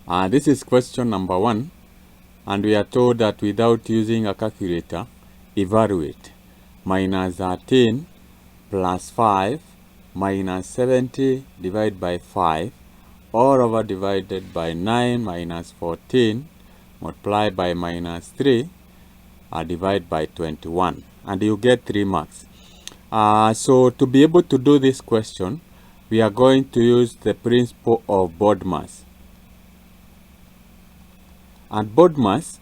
This is question number 1, and we are told that without using a calculator, evaluate minus 13 plus 5 minus 70 divided by 5 all over divided by 9 minus 14 multiplied by minus 3 divided by 21, and you get 3 marks. So to be able to do this question, we are going to use the principle of board mass. And board mass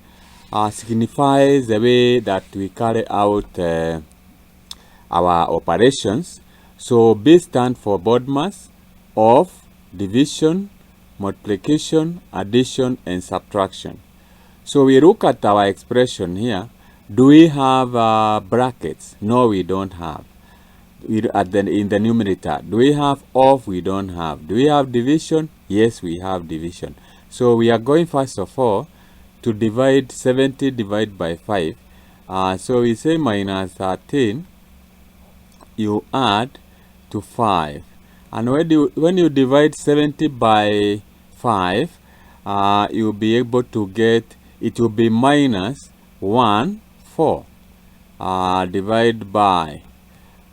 signifies the way that we carry out our operations. So B stands for board mass of division, multiplication, addition, and subtraction. So we look at our expression here. Do we have brackets? No, we don't have. In the numerator, do we have of? We don't have. Do we have division? Yes, we have division. So we are going first of all to divide 70 divided by 5. So we say minus 13, you add to 5. And when you divide 70 by 5, you'll be able to get, it will be minus 1, 4, divided by.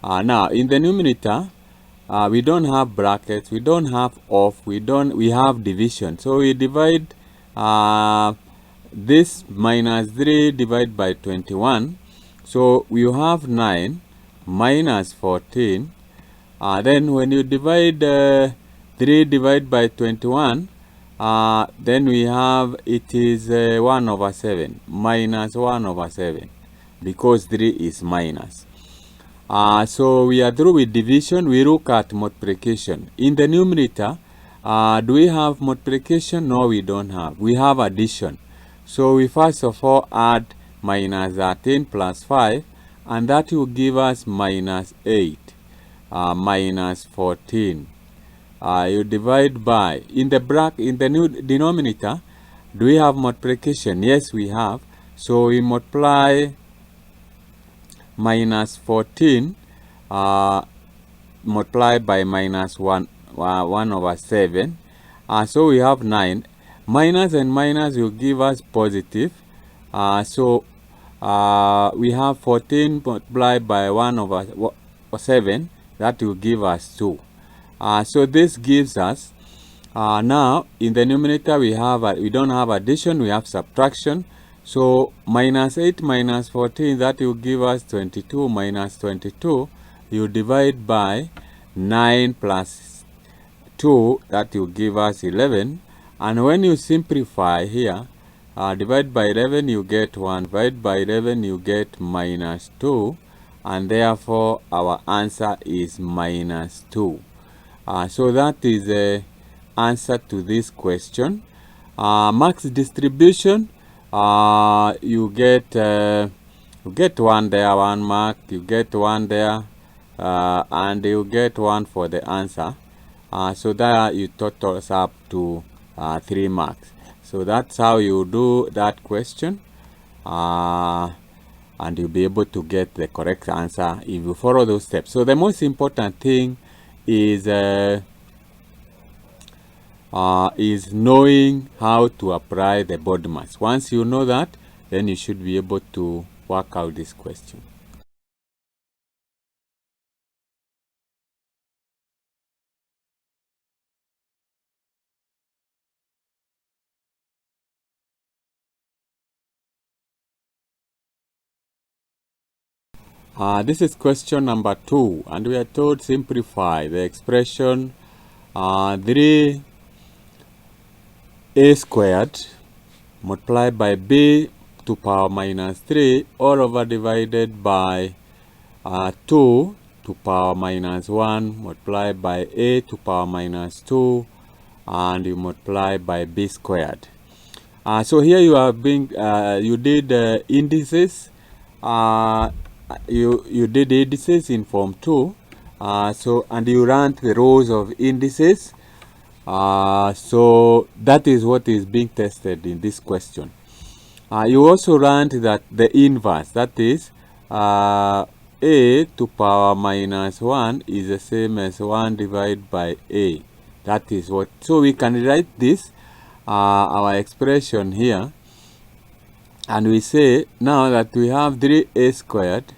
Now, in the numerator, we don't have brackets, we don't have off, we have division. So we divide this minus 3 divided by 21. So we have 9 minus 14. Then when you divide 3 divided by 21, then we have, it is 1 over 7, minus 1 over 7, because 3 is minus. So we are through with division. We look at multiplication. In the numerator, do we have multiplication? No, we don't have. We have addition. So we first of all add minus 13 plus 5, and that will give us minus 8, minus 14. You divide by, in the new denominator, do we have multiplication? Yes, we have. So we multiply minus 14 multiplied by minus 1 over 7. So we have 9. Minus and minus will give us positive. So we have 14 multiplied by 1 over 7. That will give us 2. So this gives us, now in the numerator we don't have addition, we have subtraction. So minus 8 minus 14, that will give us 22. Minus 22, you divide by 9 plus 2, that will give us 11. And when you simplify here, divide by 11, you get 1. Divide by 11, you get minus 2. And therefore, our answer is minus 2. So that is the answer to this question. Marks distribution, you get 1 there, 1 mark, you get 1 there, and you get 1 for the answer. So that you totals up to 3 marks. So that's how you do that question, and you'll be able to get the correct answer if you follow those steps. So the most important thing is knowing how to apply the board mass. Once you know that, then you should be able to work out this question. This is question number 2, and we are told simplify the expression 3a squared multiplied by b to power minus 3 all over divided by 2 to power minus 1 multiplied by a to power minus 2, and you multiply by b squared. So here you are you did indices. You did indices in form 2. And you ran the rows of indices. So that is what is being tested in this question. You also ran that the inverse, that is a to power minus 1 is the same as 1 divided by a. That is what. So we can write this our expression here, and we say now that we have 3a squared,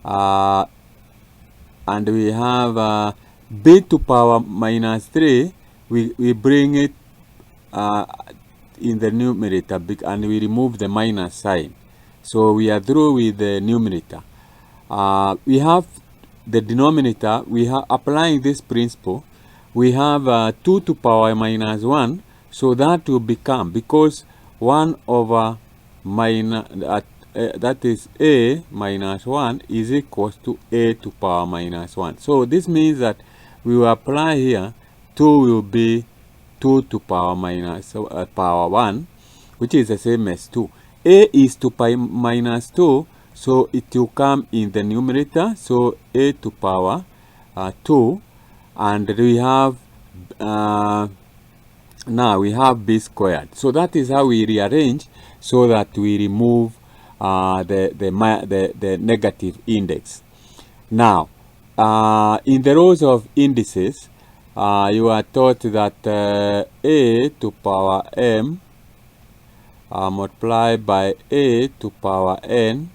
and we have b to power minus 3, we bring it in the numerator, and we remove the minus sign. So we are through with the numerator. We have the denominator. We are applying this principle. We have 2 to power minus 1, so that will become, because 1 over minus, that is a minus 1 is equals to a to power minus 1. So this means that we will apply here 2 will be 2 to power minus power 1, which is the same as 2. A is to power minus 2, so it will come in the numerator, so a to power 2, and we have now we have b squared. So that is how we rearrange, so that we remove the negative index. Now, in the rows of indices, you are taught that a to power m multiplied by a to power n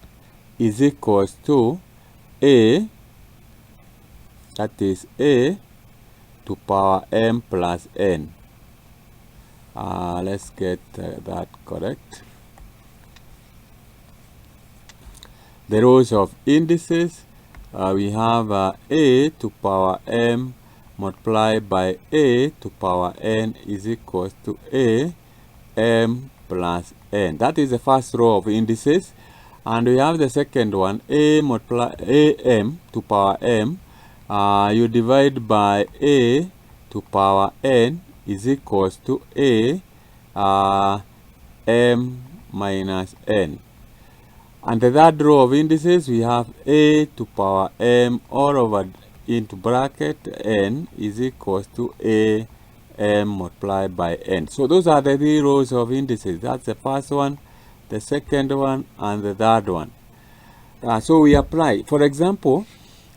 is equals to a, that is a to power m plus n. Let's get that correct. The rows of indices, we have a to power m multiplied by a to power n is equals to a m plus n. That is the first row of indices. And we have the second one, a multiply a m to power m. You divide by a to power n is equals to a m minus n. And the third row of indices, we have a to power m all over into bracket n is equals to a m multiplied by n. So those are the 3 rows of indices. That's the first one, the second one, and the third one. So we apply. For example,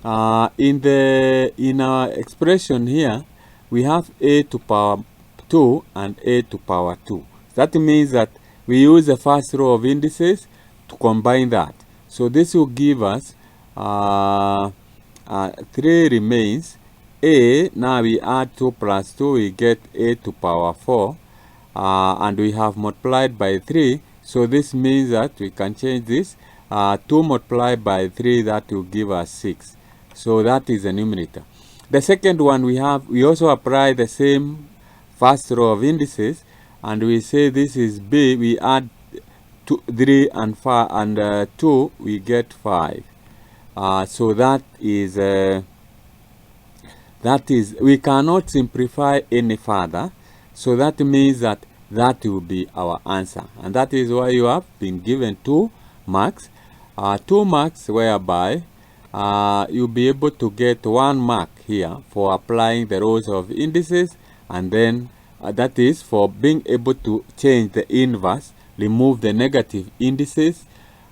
in our expression here, we have a to power 2 and a to power 2. That means that we use the first row of indices to combine that. So this will give us 3 remains. A, now we add 2 plus 2, we get a to power 4, and we have multiplied by 3. So this means that we can change this. 2 multiplied by 3, that will give us 6. So that is the numerator. The second one, we also apply the same first row of indices, and we say this is b. We add 2, 3 and 5 and 2, we get 5. So that is we cannot simplify any further. So that means that will be our answer, and that is why you have been given 2 marks. 2 marks whereby you'll be able to get 1 mark here for applying the rows of indices, and then that is for being able to change the inverse, remove the negative indices,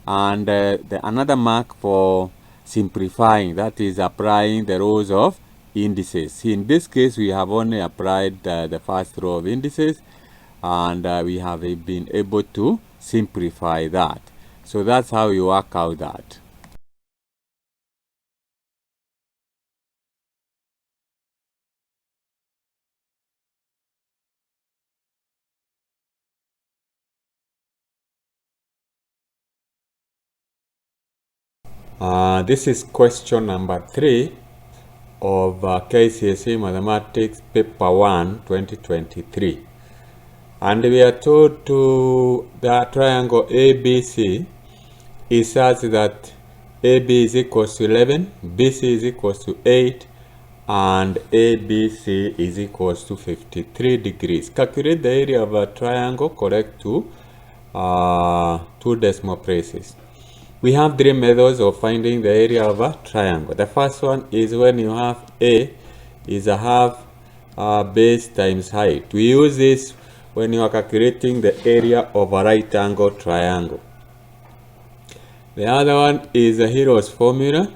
and another mark for simplifying, that is applying the rows of indices. In this case, we have only applied the first row of indices, and we have been able to simplify that. So that's how you work out that. This is question number 3 of Kcse Mathematics Paper 1 2023. And we are told to the triangle ABC is such that AB is equals to 11, BC is equals to 8, and ABC is equals to 53 degrees. Calculate the area of a triangle correct to 2 decimal places. We have 3 methods of finding the area of a triangle. The first one is when you have A is a half base times height. We use this when you are calculating the area of a right angle triangle. The other one is the hero's formula,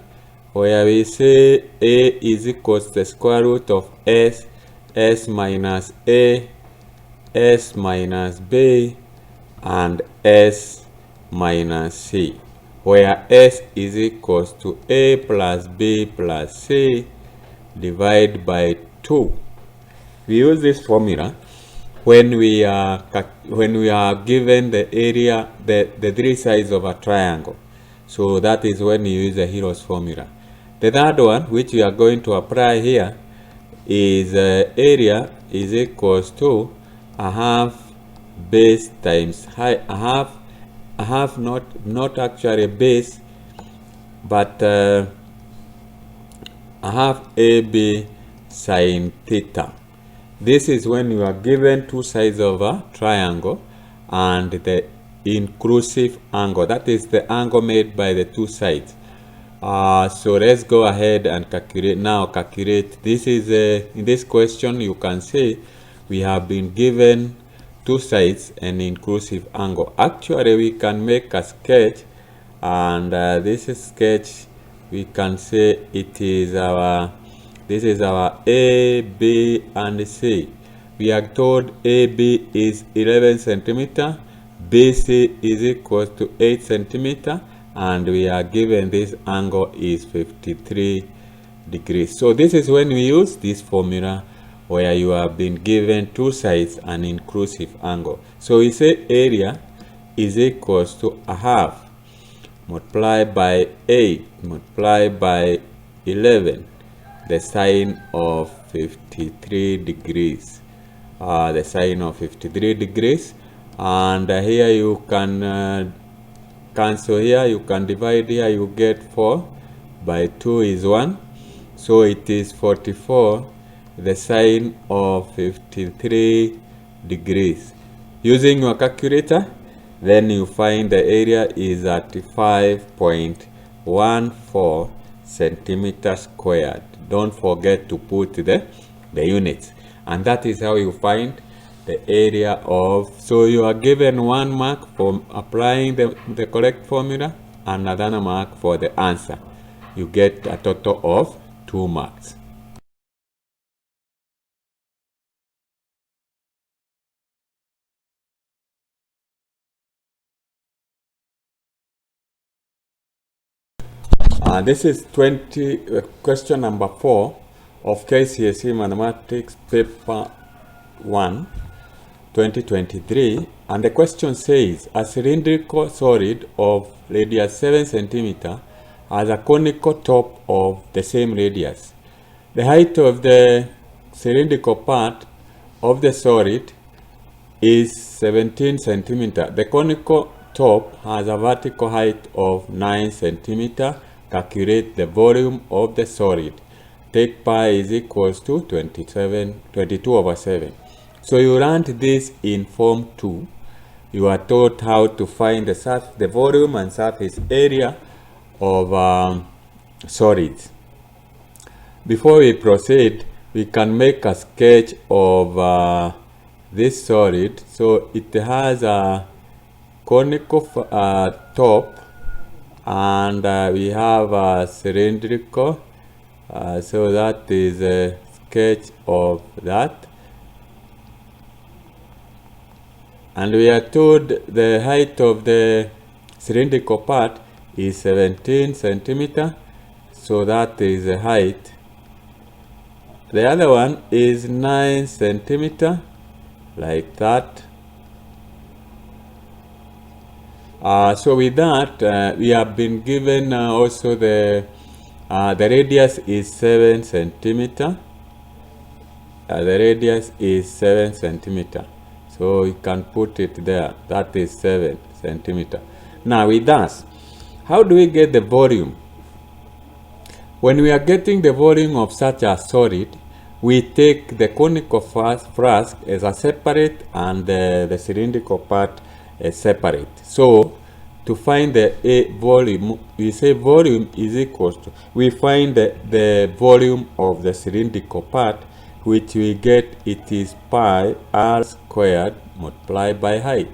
where we say A is equals to the square root of S minus A S minus B and S minus C, where S is equals to A plus B plus C divided by 2. We use this formula when we are given the area, the three sides of a triangle. So that is when you use the Hero's formula. The third one, which we are going to apply here, is area is equals to a half base times height. A half not actually base, but a half AB sine theta. This is when you are given two sides of a triangle and the inclusive angle, that is the angle made by the two sides. So let's go ahead and calculate. This is in this question you can see we have been given two sides and inclusive angle. Actually we can make a sketch, and this is sketch we can say it is our, this is our A, B and C. We are told AB is 11 centimeter, BC is equal to 8 centimeter, and we are given this angle is 53 degrees. So this is when we use this formula where you have been given two sides and inclusive angle. So we say area is equals to a half multiplied by 8 multiplied by 11, the sine of 53 degrees. The sine of 53 degrees, and here you can cancel here, you can divide here, you get 4 by 2 is 1, so it is 44, the sine of 53 degrees. Using your calculator, then you find the area is at 5.14 centimeters squared. Don't forget to put the units, and that is how you find the area of. So you are given 1 mark for applying the correct formula and another mark for the answer. You get a total of 2 marks. This is question number 4 of Kcse Mathematics paper 1 2023, and the question says a cylindrical solid of radius 7 centimeter has a conical top of the same radius. The height of the cylindrical part of the solid is 17 centimeter. The conical top has a vertical height of 9 centimeter. Calculate the volume of the solid. Take pi is equals to 22 over 7. So you learned this in form 2. You are taught how to find the volume and surface area of solids. Before we proceed, we can make a sketch of this solid. So it has a conical top, and we have a cylindrical, so that is a sketch of that, and we are told the height of the cylindrical part is 17 centimeter, so that is the height. The other one is 9 centimeter, like that. So with that, we have been given also the radius is 7 centimeter. The radius is 7 centimeter. So you can put it there. That is 7 centimeter. Now with that, how do we get the volume? When we are getting the volume of such a solid, we take the conical flask as a separate and the cylindrical part as separate. So to find the volume, we say volume is equal to, we find the volume of the cylindrical part, which we get it is pi r squared multiplied by height.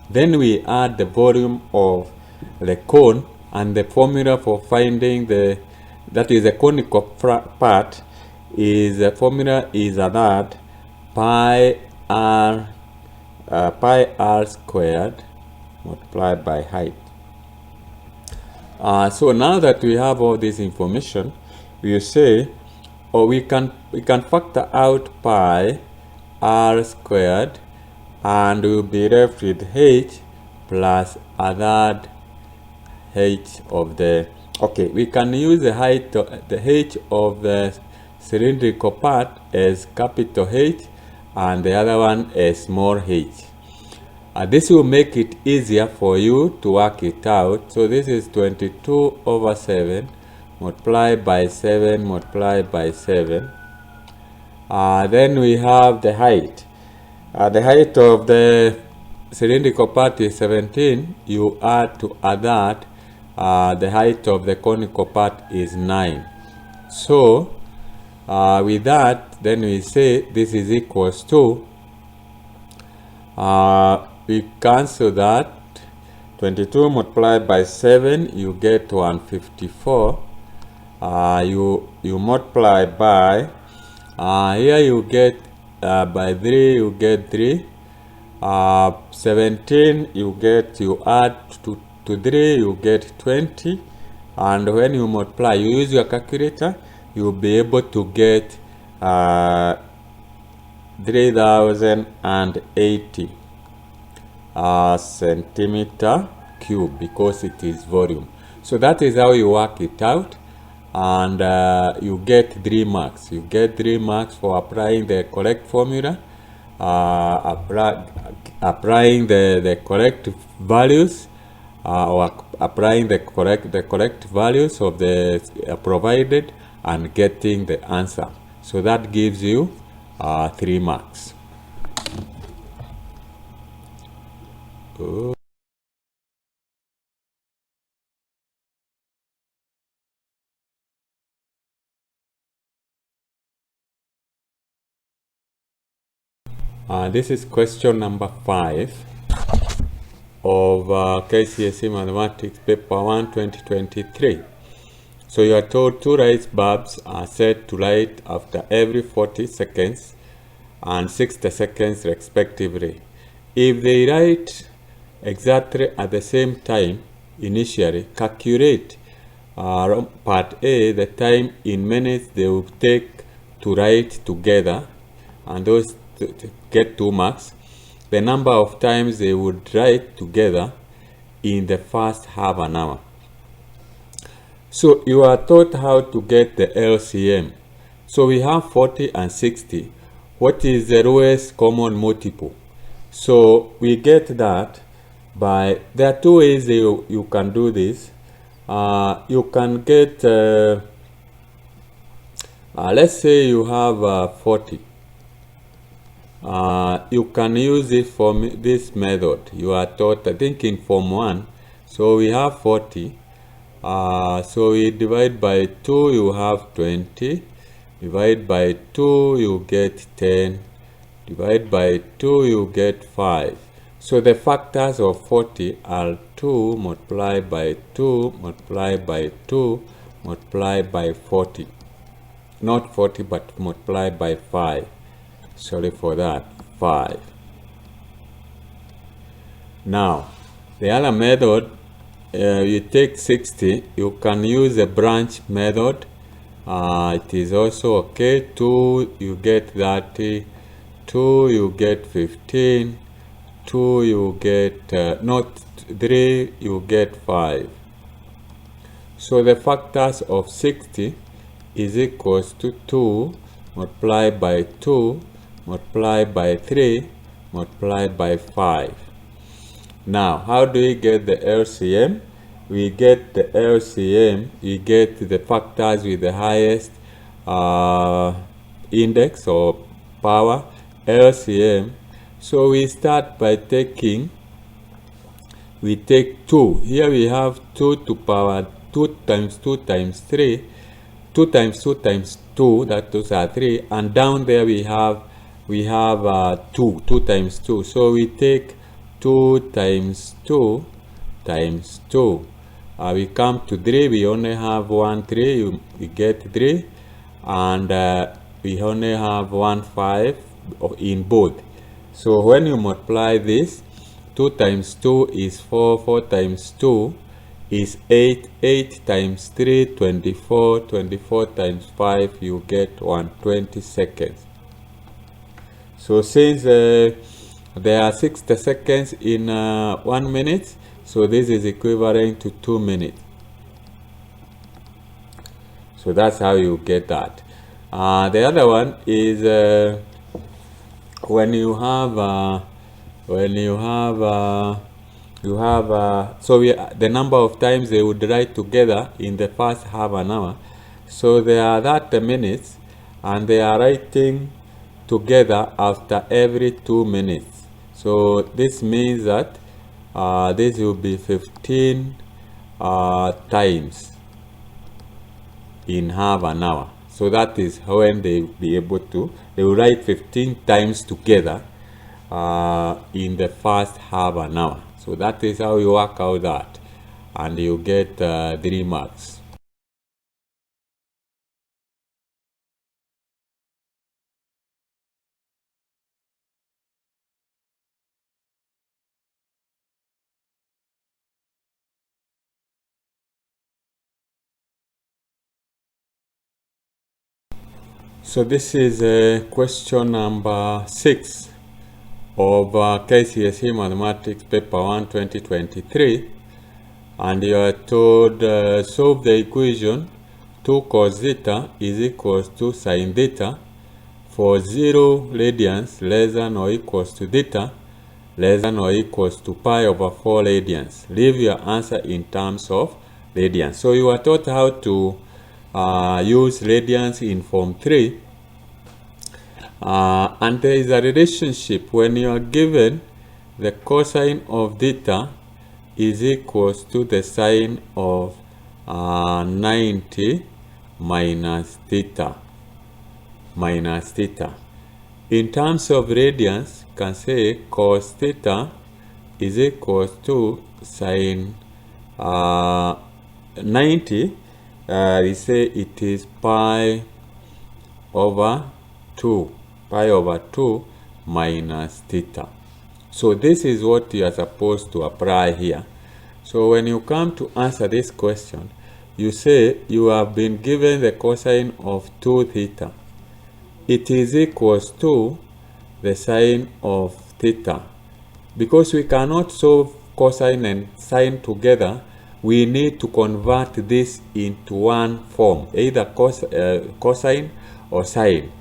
Then we add the volume of the cone, and the formula for finding that is the conical part is the formula is that pi r pi r squared multiplied by height. So now that we have all this information, we say, or we can factor out pi r squared, and we'll be left with h plus a third h of the, okay, we can use the height, the h of the cylindrical part as capital H and the other one as small h. This will make it easier for you to work it out. So this is 22 over 7 multiplied by 7 multiplied by 7. Then we have the height. The height of the cylindrical part is 17. You add to that, the height of the conical part is 9. So with that, then we say this is equals to, we cancel that. 22 multiplied by 7, you get 154. You multiply by, here you get by 3, you get 3. 17, you add to 3, you get 20. And when you multiply, you use your calculator, you'll be able to get 3080 centimeter cube, because it is volume. So that is how you work it out, and you get 3 marks. You get 3 marks for applying the correct formula, applying the correct values, or applying the correct values of the provided, and getting the answer. So that gives you 3 marks. This is question number 5 of Kcse Mathematics Paper 1 2023. So you are told 2 rice bulbs are set to light after every 40 seconds and 60 seconds respectively. If they light exactly at the same time initially, calculate part A, the time in minutes they will take to write together, and those get 2 marks. The number of times they would write together in the first half an hour. So you are taught how to get the LCM. So we have 40 and 60. What is the lowest common multiple? So we get that by, there are 2 ways you can do this. You can get, let's say you have 40. You can use it for this method. You are taught, I think, in Form 1. So we have 40. So we divide by 2, you have 20. Divide by 2, you get 10. Divide by 2, you get 5. So the factors of 40 are 2 multiplied by 2 multiplied by 2 multiplied by 40. Not 40, but multiplied by 5. Sorry for that, 5. Now, the other method, you take 60, you can use a branch method. It is also okay. 2, you get 30. 2, you get 15. 2, you get, not 3, you get 5. So the factors of 60 is equals to 2 multiplied by 2 multiplied by 3 multiplied by 5. Now, how do we get the LCM? We get the LCM, we get the factors with the highest index or power, LCM. So we start by taking, we take 2. Here we have 2 to power 2 times 2 times 3. 2 times 2 times 2, that those are 3. And down there we have 2 times 2. So we take 2 times 2 times 2. We come to 3. We only have 1 3. We get 3. And we only have 1 5 in both. So when you multiply this, 2 times 2 is 4, 4 times 2 is 8, 8 times 3, 24, 24 times 5, you get 120 seconds. So since there are 60 seconds in 1 minute, so this is equivalent to 2 minutes. So that's how you get that. The other one is when you have the number of times they would write together in the first half an hour. So they are 30 minutes, and they are writing together after every 2 minutes. So this means that this will be 15 times in half an hour. So that is when they will be able to, they will write 15 times together in the first half an hour. So that is how you work out that, and you get 3 marks. So this is question number 6 of Kcse Mathematics Paper 1 2023, and you are told solve the equation 2 cos theta is equals to sin theta for 0 radians less than or equals to theta less than or equals to pi over 4 radians. Leave your answer in terms of radians. So you are taught how to use radians in form 3, and there is a relationship when you are given the cosine of theta is equals to the sine of 90 minus theta. In terms of radians, you can say cos theta is equals to sine 90. We say it is pi over 2 minus theta. So this is what you are supposed to apply here. So when you come to answer this question, you say you have been given the cosine of 2 theta. It is equals to the sine of theta. Because we cannot solve cosine and sine together, we need to convert this into one form, either cosine or sine.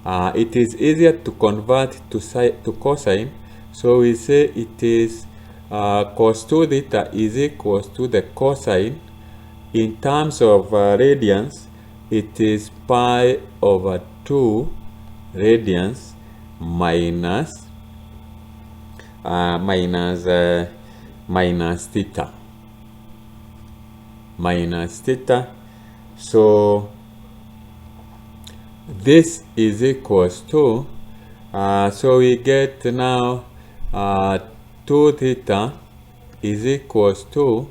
It is easier to convert to cosine, so we say it is cos 2 theta is equals to the cosine. In terms of radians, it is pi over 2 radians minus theta. So this is equals to, so we get now 2 theta is equals to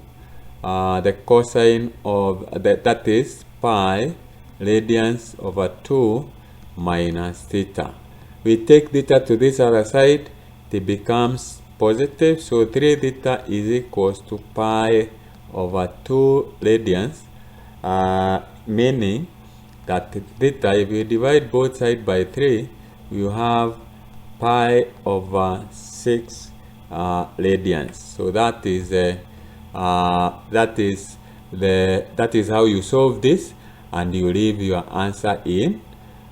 the cosine of, that is pi radians over 2 minus theta. We take theta to this other side, it becomes positive, so 3 theta is equals to pi over 2 radians, meaning that theta, if you divide both sides by 3, you have pi over 6 radians. So that is how you solve this, and you leave your answer in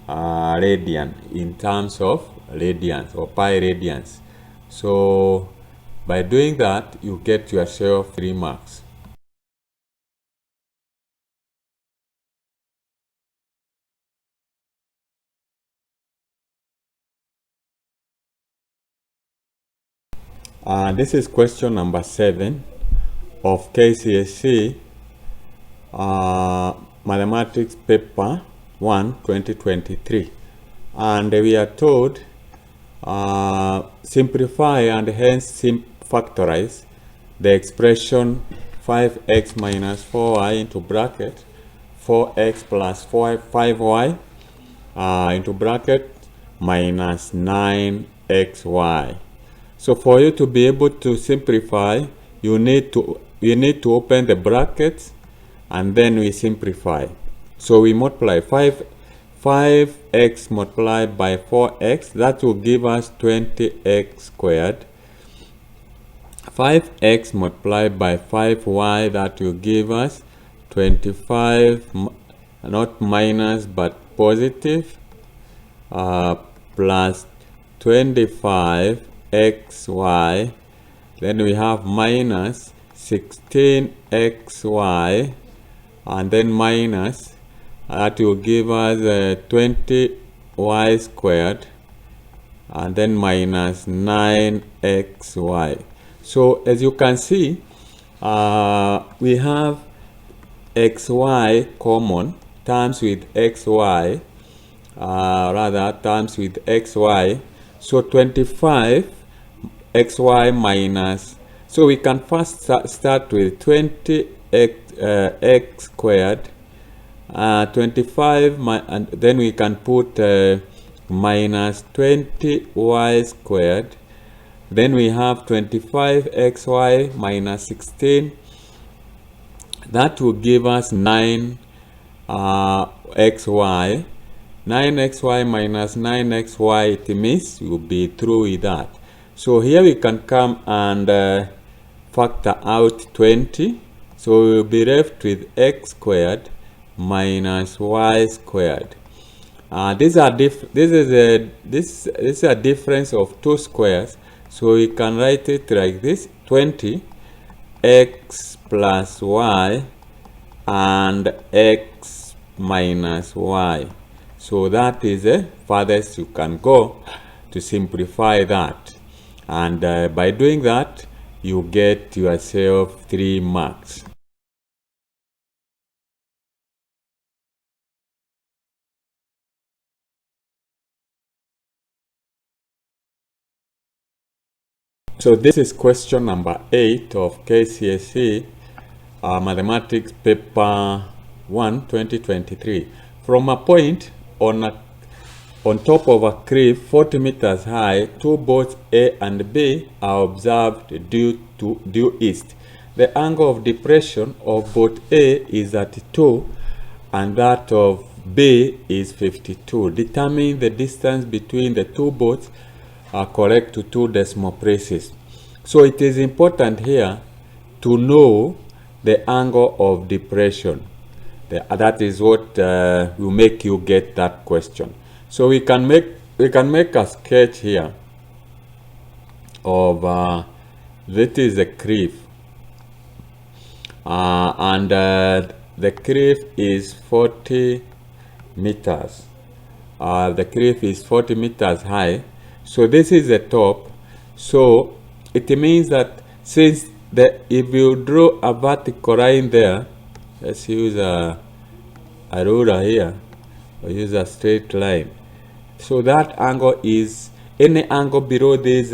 radian, in terms of radians or pi radians. So by doing that, you get yourself 3 marks. This is question number 7 of Kcse Mathematics Paper 1 2023, and we are told simplify and hence factorize the expression 5x minus 4y into bracket 4x plus 5y into bracket minus 9 xy. So for you to be able to simplify, you need to open the brackets and then we simplify. So we multiply 5x multiplied by 4x, that will give us 20x squared. 5x multiplied by 5y, that will give us 25, not minus but positive, plus 25xy. Then we have minus 16xy, and then minus, that will give us 20y squared, and then minus 9xy. So as you can see, we have xy common terms with xy, terms with xy. So 25 xy minus, so we can first start with 20 x squared, 25, and then we can put minus 20y squared. Then we have 25xy minus 16. That will give us 9xy. 9xy minus 9xy, it means we'll be through with that. So here we can come and factor out 20. So we'll be left with x squared minus y squared. This is a difference of two squares. So we can write it like this: 20x plus y and x minus y. So that is the farthest you can go to simplify that. And by doing that, you get yourself 3 marks. So this is question number 8 of Kcse Mathematics Paper 1 2023. From a point on top of a cliff 40 meters high, two boats A and B are observed due east. The angle of depression of boat A is 32 and that of B is 52. Determine the distance between the two boats correct to 2 decimal places. So it is important here to know the angle of depression. That is what will make you get that question. So we can make a sketch here of that is a cliff, and the cliff is 40 meters. The cliff is 40 meters high. So this is the top. So it means that since if you draw a vertical line there, let's use a ruler here, or use a straight line. So that angle is any angle below this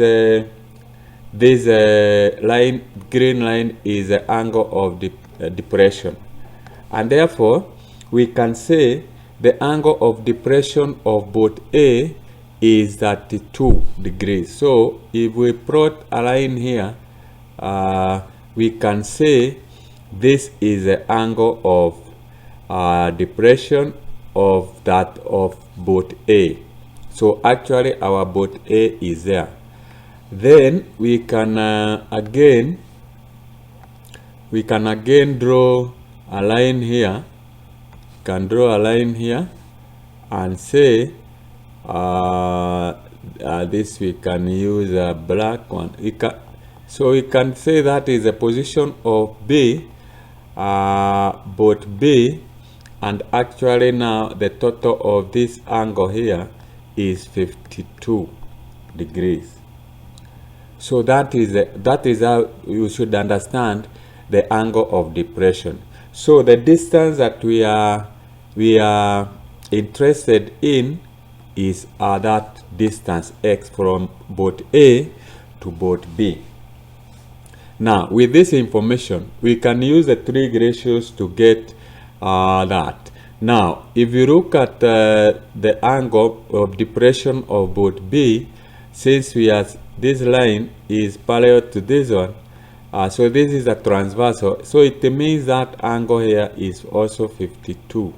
line, green line, is the angle of depression, and therefore we can say the angle of depression of both A is 32 degrees. So if we plot a line here, we can say this is the angle of depression of boat A. So actually our boat A is there. Then we can again draw a line here. Can draw a line here and say this we can use a black one. So we can say that is the position of B, boat B, and actually now the total of this angle here is 52 degrees. So that is how you should understand the angle of depression. So the distance that we are interested in is that distance x from boat A to boat B. Now with this information we can use the trig ratios to get that. Now if you look at the angle of depression of boat B, since this line is parallel to this one, so this is a transversal, so it means that angle here is also 52,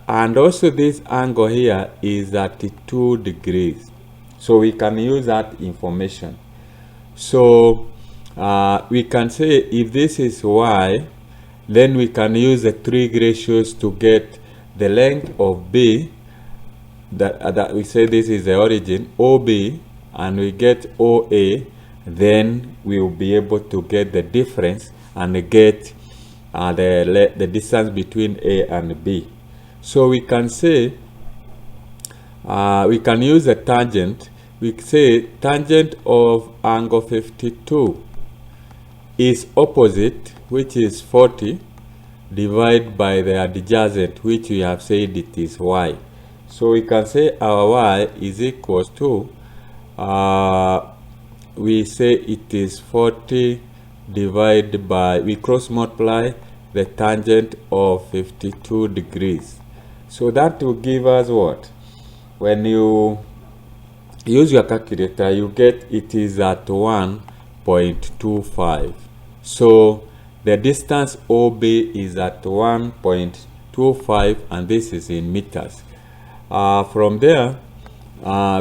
and also this angle here is 32 degrees. So we can use that information. So we can say if this is y, then we can use the trig ratios to get the length of B, that we say this is the origin, OB, and we get OA, then we will be able to get the difference and get the distance between A and B. So we can say, we can use a tangent. We say tangent of angle 52 is opposite, which is 40, divided by the adjacent, which we have said it is y. So we can say our y is equal to, we say it is 40 divided by, we cross multiply the tangent of 52 degrees. So that will give us what? When you use your calculator, you get it is at 1.25. So the distance OB is at 1.25, and this is in meters. From there,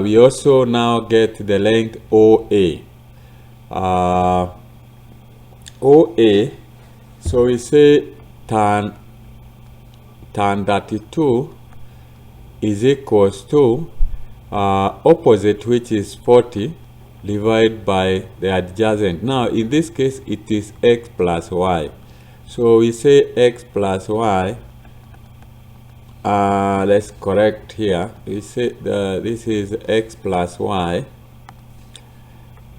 we also now get the length OA. OA, so we say tan 32 is equals to opposite, which is 40, divided by the adjacent. Now in this case it is x plus y. So we say x plus y, let's correct here. We say this is x plus y.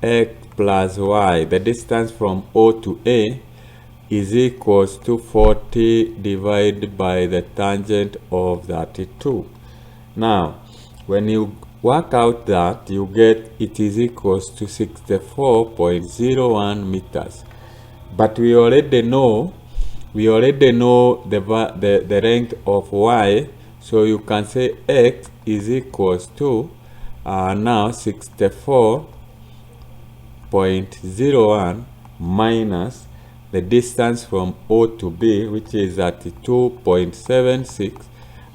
X plus y, the distance from O to A, is equals to 40 divided by the tangent of 32. Now when you work out that, you get it is equals to 64.01 meters. But we already know the length of y, so you can say x is equals to now 64.01 minus the distance from O to B, which is at 2.76,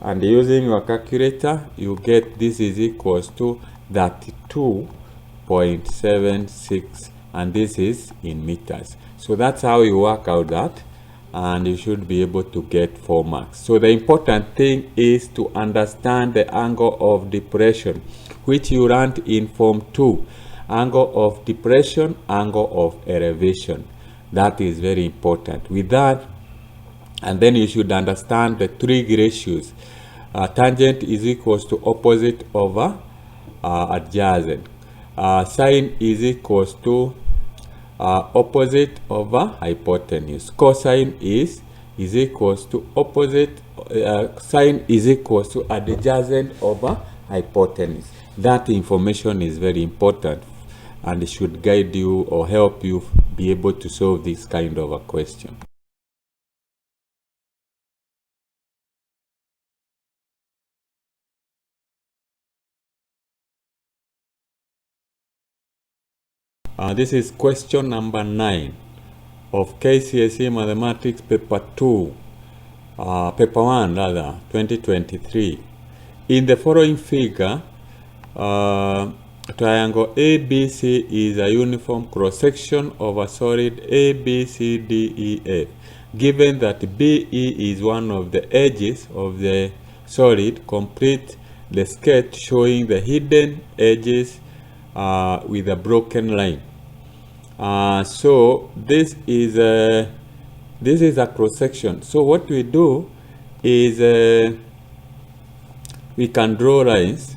and using your calculator you get this is equals to 32.76, and this is in meters. So that's how you work out that, and you should be able to get 4 marks. So the important thing is to understand the angle of depression, which you learned in Form 2. Angle of depression, angle of elevation. That is very important. With that, and then you should understand the trig ratios. Tangent is equals to opposite over adjacent. Sine is equals to opposite over hypotenuse. Cosine is equals to opposite, sine is equals to adjacent over hypotenuse. That information is very important, and it should guide you or help you be able to solve this kind of a question. This is question number 9 of Kcse Mathematics paper 2, paper 1 rather, 2023. In the following figure, triangle ABC is a uniform cross-section of a solid ABCDEF. Given that BE is one of the edges of the solid, complete the sketch showing the hidden edges with a broken line. So this is a cross-section. So what we do is we can draw lines.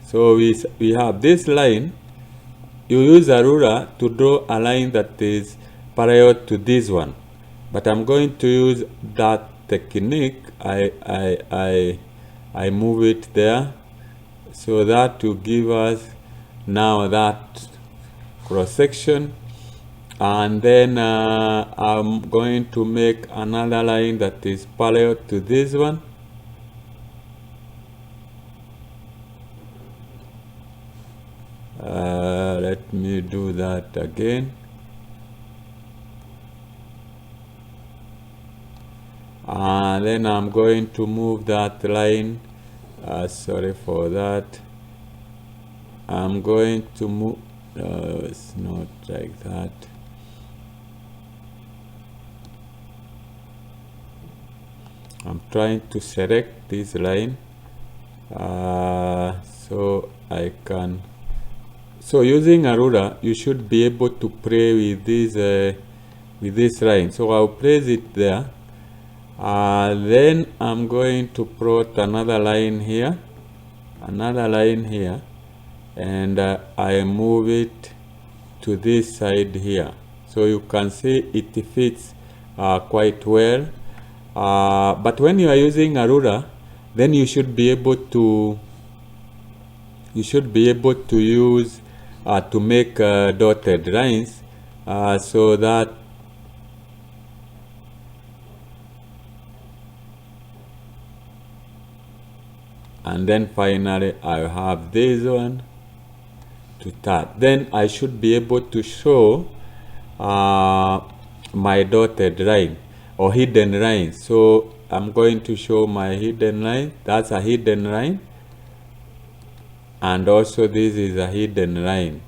So we have this line. You use a ruler to draw a line that is parallel to this one, but I'm going to use that technique. I move it there, so that will give us now that cross section, and then I'm going to make another line that is parallel to this one. Let me do that again. Then I'm going to move that line. Sorry for that. I'm going to move. It's not like that. I'm trying to select this line so I can. So using a ruler, you should be able to play with this line. So I'll place it there. Then I'm going to plot another line here, and I move it to this side here. So you can see it fits quite well. But when you are using a ruler, then you should be able to use to make dotted lines so that and then finally I have this one to start. Then I should be able to show my dotted line or hidden line. So I'm going to show my hidden line. That's a hidden line, and also this is a hidden line.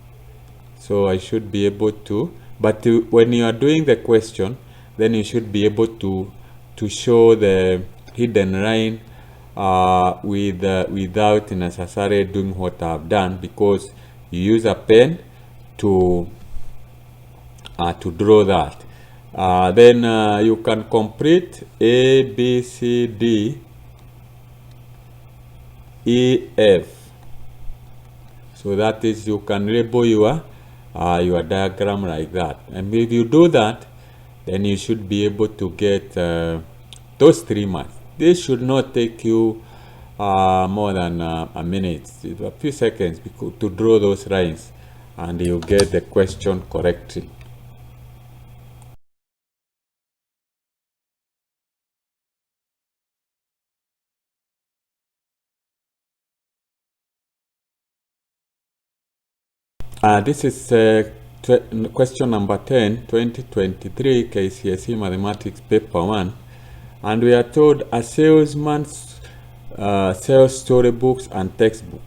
So I should be able to, but when you are doing the question, then you should be able to show the hidden line without necessarily doing what I've done, because you use a pen to draw that. Then you can complete A, B, C, D, E, F. So that is, you can label your diagram like that. And if you do that, then you should be able to get those 3 marks. This should not take you more than a minute, a few seconds to draw those lines, and you get the question correctly. This is question number 10, 2023 Kcse Mathematics Paper 1. And we are told a salesman sells storybooks and textbooks.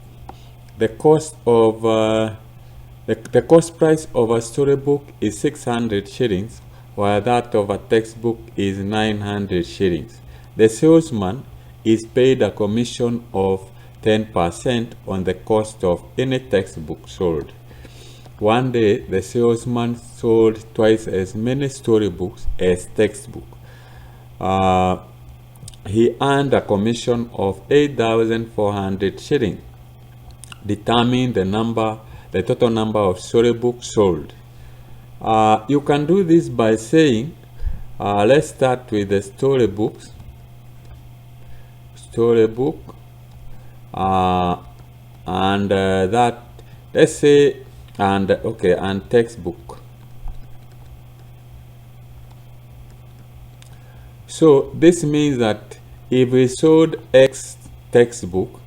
The cost of the cost price of a storybook is 600 shillings, while that of a textbook is 900 shillings. The salesman is paid a commission of 10% on the cost of any textbook sold. One day, the salesman sold twice as many storybooks as textbooks. He earned a commission of 8,400 shillings. Determine the total number of storybooks sold. You can do this by saying, let's start with the storybook, and that, let's say, and textbook. So this means that if we sold X textbook,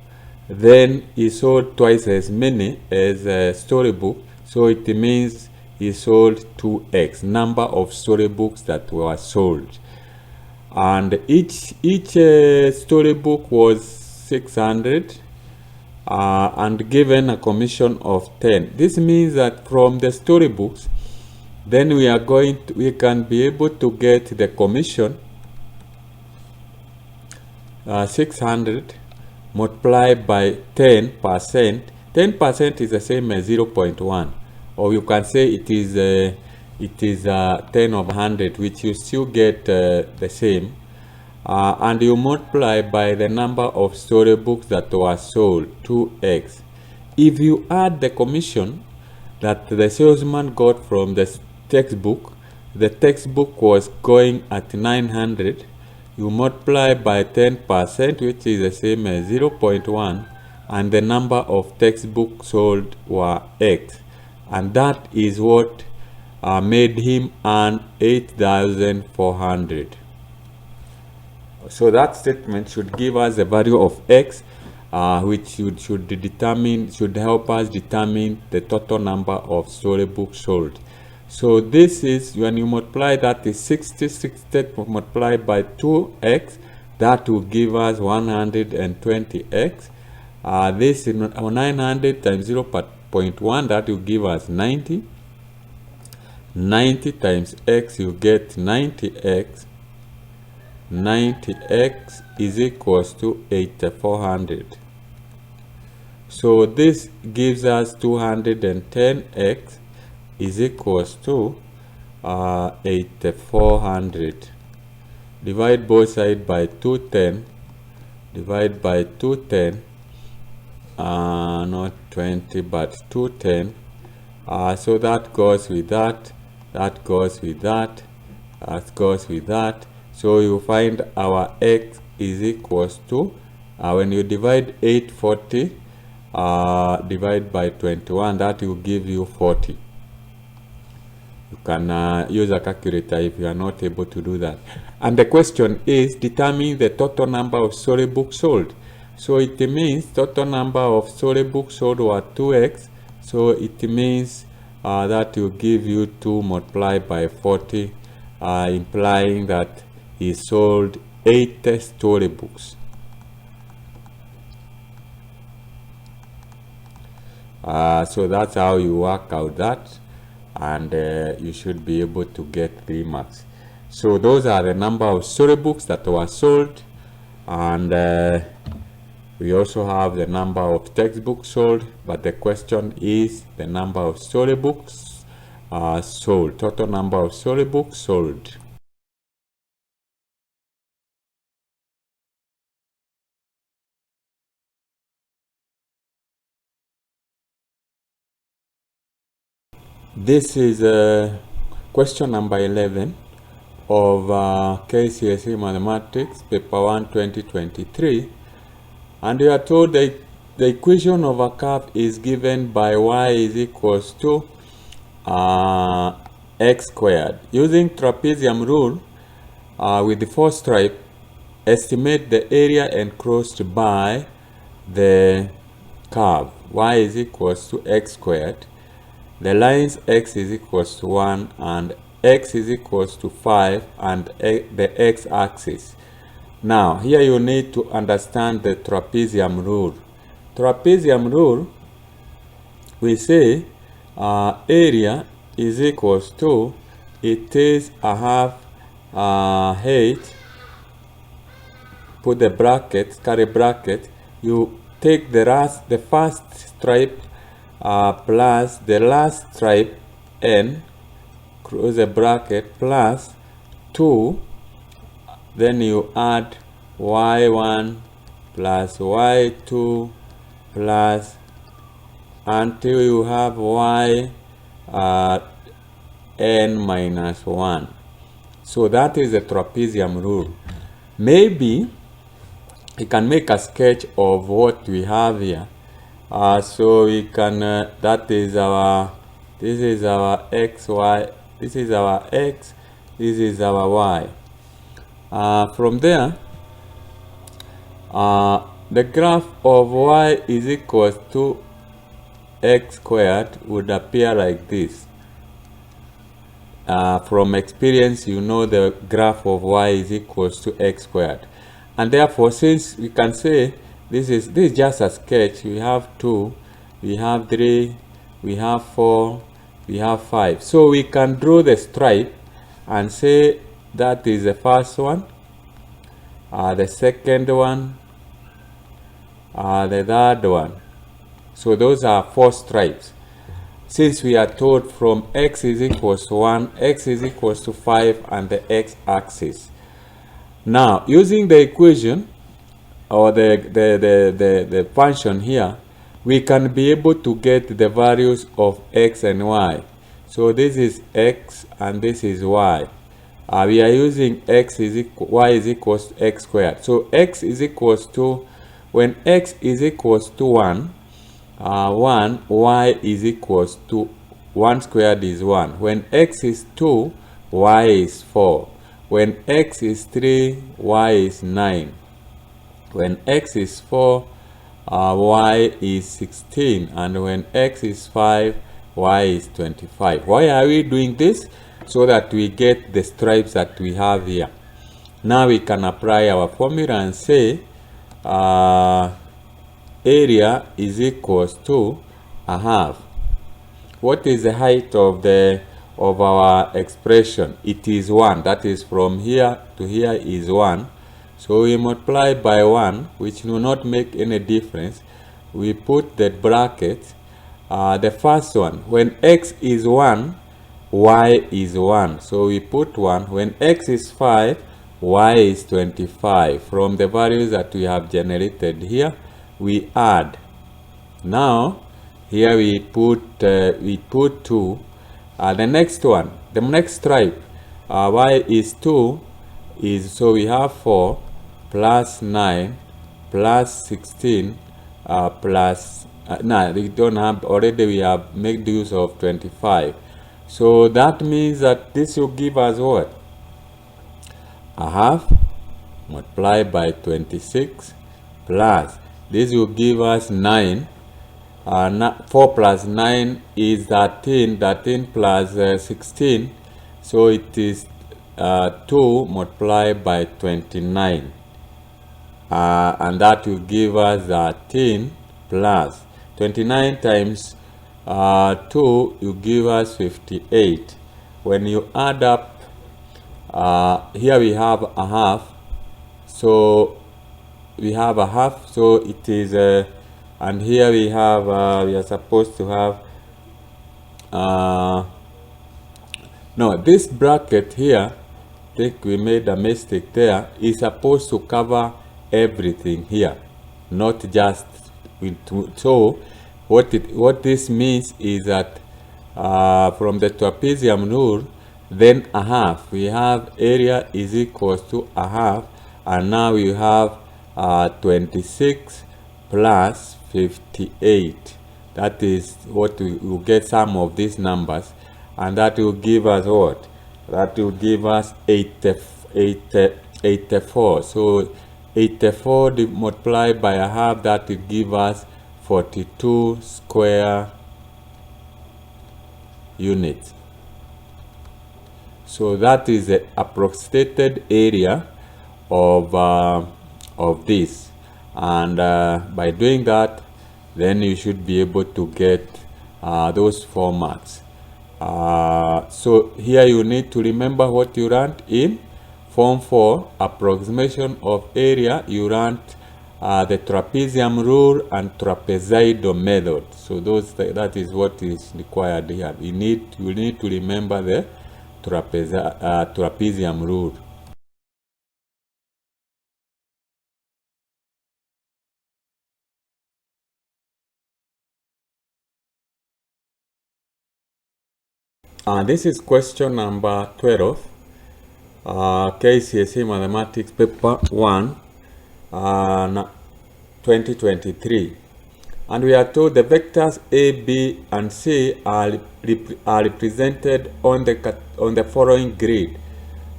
then he sold twice as many as a storybook. So it means he sold 2x number of storybooks that were sold. And each storybook was 600 and given a commission of 10. This means that from the storybooks, then we can be able to get the commission 600 multiplied by 10%. 10% is the same as 0.1, or you can say it is 10 of 100, which you still get the same. And you multiply by the number of storybooks that were sold, 2x. If you add the commission that the salesman got from the textbook was going at 900, you multiply by 10%, which is the same as 0.1, and the number of textbooks sold were x. And that is what made him earn 8,400. So that statement should give us the value of x, which should help us determine the total number of storybooks sold. So this is, when you multiply that, is 60 multiplied by 2x, that will give us 120x. This is 900 times 0.1, that will give us 90. 90 times x, you get 90x. 90x is equals to 8400. So this gives us 210x is equals to 8400. Divide both sides by 210. Divide by 210. Not 20, but 210. So that goes with that. That goes with that. That goes with that. So you find our x is equals to, when you divide 840, divide by 21, that will give you 40. You can use a calculator if you are not able to do that. And the question is, determine the total number of storybooks sold. So it means total number of storybooks sold were 2x. So it means that will give you 2 multiplied by 40, implying that he sold 80 storybooks. So that's how you work out that, and you should be able to get 3 marks. So those are the number of storybooks that were sold, and we also have the number of textbooks sold, but the question is the number of storybooks sold, total number of storybooks sold. This is question number 11 of Kcse Mathematics, paper 1, 2023. And we are told that the equation of a curve is given by y is equals to x squared. Using trapezium rule with the 4 stripe, estimate the area enclosed by the curve. Y is equals to x squared. The lines x is equals to 1 and x is equals to 5 and the x-axis. Now, here you need to understand the trapezium rule. Trapezium rule, we say area is equals to, it is a half height, put the bracket, curly bracket, you take the first stripe plus the last stripe n, close the bracket, plus 2, then you add y1 plus y2 plus until you have y n minus 1. So that is the trapezium rule. Maybe you can make a sketch of what we have here. So we can, that is our, this is our x, y, this is our x, this is our y. From there, the graph of y is equal to x squared would appear like this. From experience, you know the graph of y is equal to x squared. And therefore, since we can say this is just a sketch, we have 2, we have 3, we have 4, we have 5. So we can draw the stripe and say that is the first one, the second one, the third one. So those are 4 stripes. Since we are told from x is equals to 1, x is equals to 5, and the x-axis. Now, using the equation or the function here, we can be able to get the values of x and y. So this is x and this is y. We are using y is equals to x squared. So x is equals to, when x is equals to 1, y is equals to 1 squared is 1. When x is 2, y is 4. When x is 3, y is 9. When x is 4, y is 16, and when x is 5, y is 25. Why are we doing this? So that we get the stripes that we have here. Now we can apply our formula and say area is equals to a half. What is the height of our expression? It is 1. That is, from here to here is 1. So we multiply by 1, which will not make any difference. We put the bracket. The first one, when x is 1, y is 1. So we put 1. When x is 5, y is 25. From the values that we have generated here, we add. Now here we put 2. The next one, the next stripe, y is 2, so we have 4 plus 9 plus 16 plus no, we don't have, already we have made use of 25. So that means that this will give us what? A half multiplied by 26 plus, this will give us 9. 4 plus 9 is 13. 13 plus 16. So it is 2 multiplied by 29. And that will give us 13 plus 29 times 2 will give us 58. When you add up, here we have a half. So we have a half. So it is and here we have we are supposed to have no, this bracket here, I think we made a mistake there, is supposed to cover everything here, not just with. So what this means is that from the trapezium rule, then a half, we have area is equals to a half, and now we have 26 plus 58. That is what we will get, some of these numbers, and that will give us what? That will give us 84. So 84 multiplied by a half, that will give us 42 square units. So that is the approximated area of this, and by doing that, then you should be able to get those formats. So here you need to remember what you learned in Form 4, approximation of area. You learned the trapezium rule and trapezoidal method. So that is what is required here. You need to remember the trapezium rule. This is question number 12, Kcse Mathematics Paper 1, 2023. And we are told the vectors A, B, and C are represented on the following grid.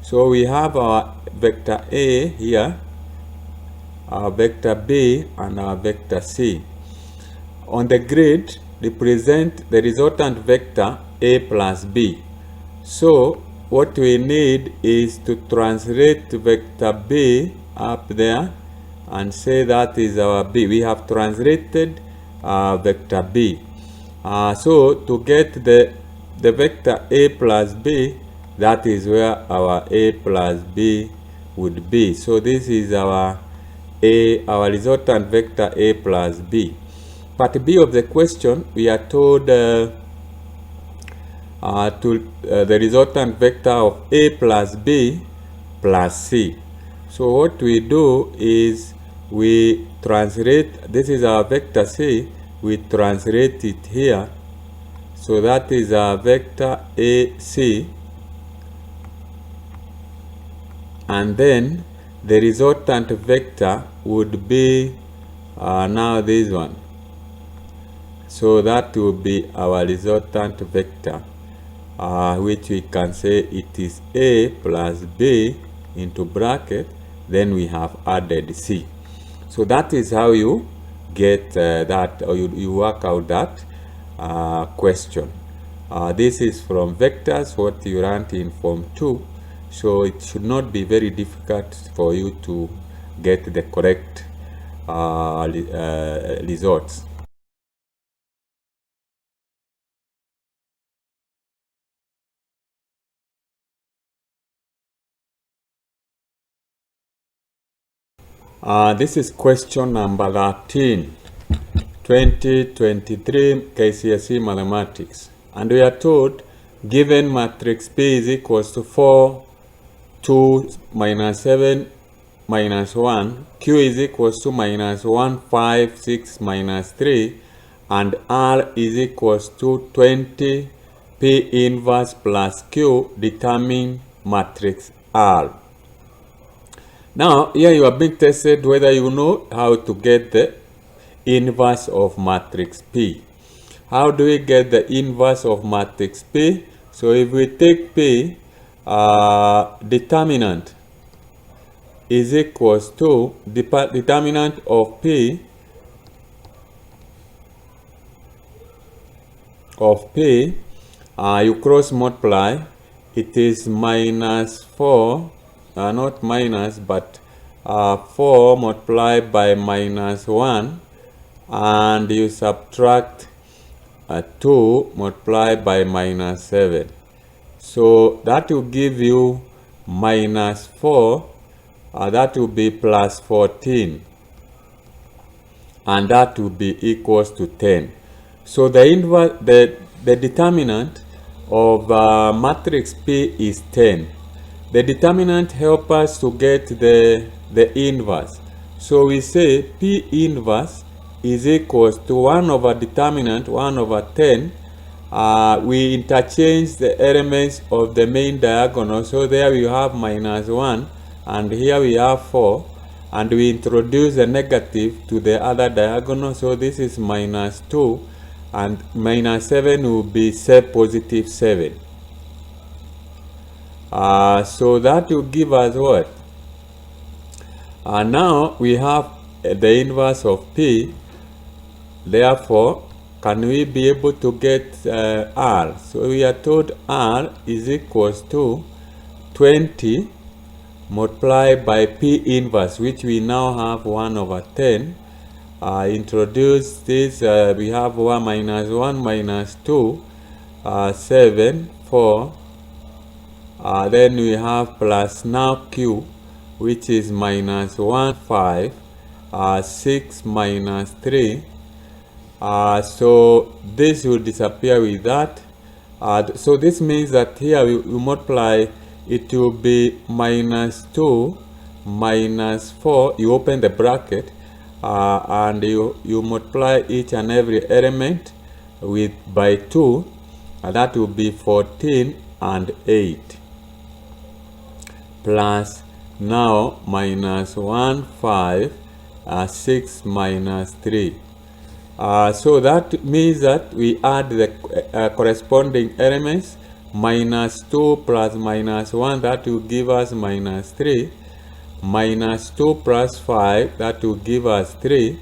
So we have our vector A here, our vector B, and our vector C. On the grid, represent the resultant vector A plus B. So what we need is to translate vector B up there and say that is our B. We have translated vector B. So to get the vector A plus B, that is where our A plus B would be. So this is our resultant vector A plus B. Part B of the question, we are told the resultant vector of A plus B plus C. So what we do is we translate, this is our vector C, we translate it here. So that is our vector AC, and then the resultant vector would be now this one. So that will be our resultant vector, which we can say it is A plus B into bracket, then we have added C. So that is how you get that, or you work out that question. This is from vectors, what you learned in Form 2, so it should not be very difficult for you to get the correct results. This is question number 13, 2023 Kcse Mathematics. And we are told, given matrix P is equals to 4, 2, minus 7, minus 1, Q is equals to minus 1, 5, 6, minus 3, and R is equals to 20, P inverse plus Q, determine matrix R. Now, here you are being tested whether you know how to get the inverse of matrix P. How do we get the inverse of matrix P? So if we take P, determinant is equals to determinant of P you cross multiply, it is minus 4, not minus, but 4 multiplied by minus 1, and you subtract 2 multiplied by minus 7. So that will give you minus 4, that will be plus 14, and that will be equals to 10. So the determinant of matrix P is 10. The determinant helps us to get the inverse. So we say P inverse is equals to 1 over determinant, 1 over 10. We interchange the elements of the main diagonal. So there we have minus 1, and here we have 4. And we introduce a negative to the other diagonal. So this is minus 2, and minus 7 will be positive 7. So that will give us what? Now we have the inverse of P. Therefore, can we be able to get R? So we are told R is equals to 20 multiplied by P inverse, which we now have 1 over 10. Introduce this, we have 1 minus 2, 7, 4. Then we have plus now Q, which is minus 1, 5, 6 minus 3. So this will disappear with that. So this means that here we multiply, it will be minus 2 minus 4. You open the bracket and you multiply each and every element by 2. That will be 14 and 8. Plus now minus 1, 5, 6 minus 3. So that means that we add the corresponding elements, minus 2 plus minus 1, that will give us minus 3, minus 2 plus 5, that will give us 3,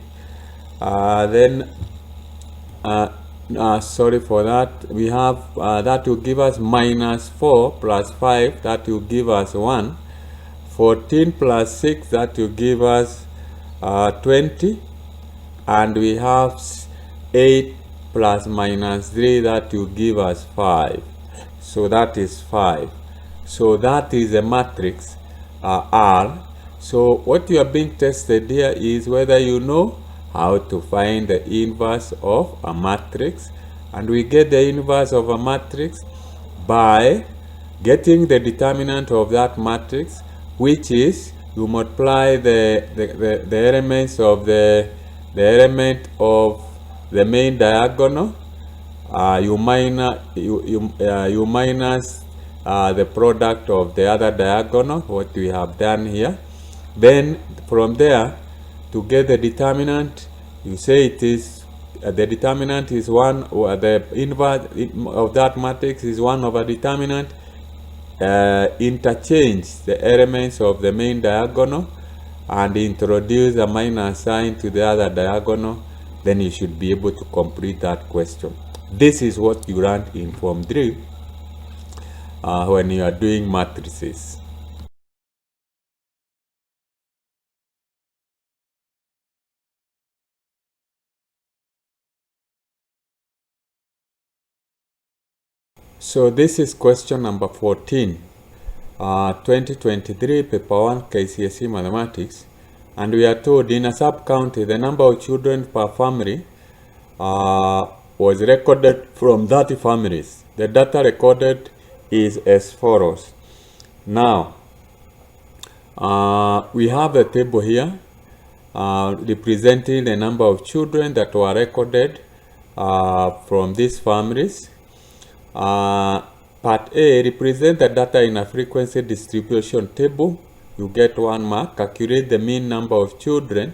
then sorry for that, we have that will give us minus 4 plus 5, that will give us 1, 14 plus 6, that will give us 20, and we have 8 plus minus 3, that will give us 5. So that is 5. So that is a matrix R. So what you are being tested here is whether you know how to find the inverse of a matrix. And we get the inverse of a matrix by getting the determinant of that matrix, which is you multiply the elements of the element of the main diagonal, you minus the product of the other diagonal, what we have done here. Then from there, to get the determinant, you say it is the determinant is 1, or the inverse of that matrix is 1 over determinant. Interchange the elements of the main diagonal, and introduce a minus sign to the other diagonal, then you should be able to complete that question. This is what you learned in Form 3 when you are doing matrices. So this is question number 14, 2023 paper 1 Kcse mathematics, and we are told in a sub-county the number of children per family was recorded from 30 families. The data recorded is as follows. Now we have a table here representing the number of children that were recorded from these families. Part A represents the data in a frequency distribution table. You get 1 mark. Calculate the mean number of children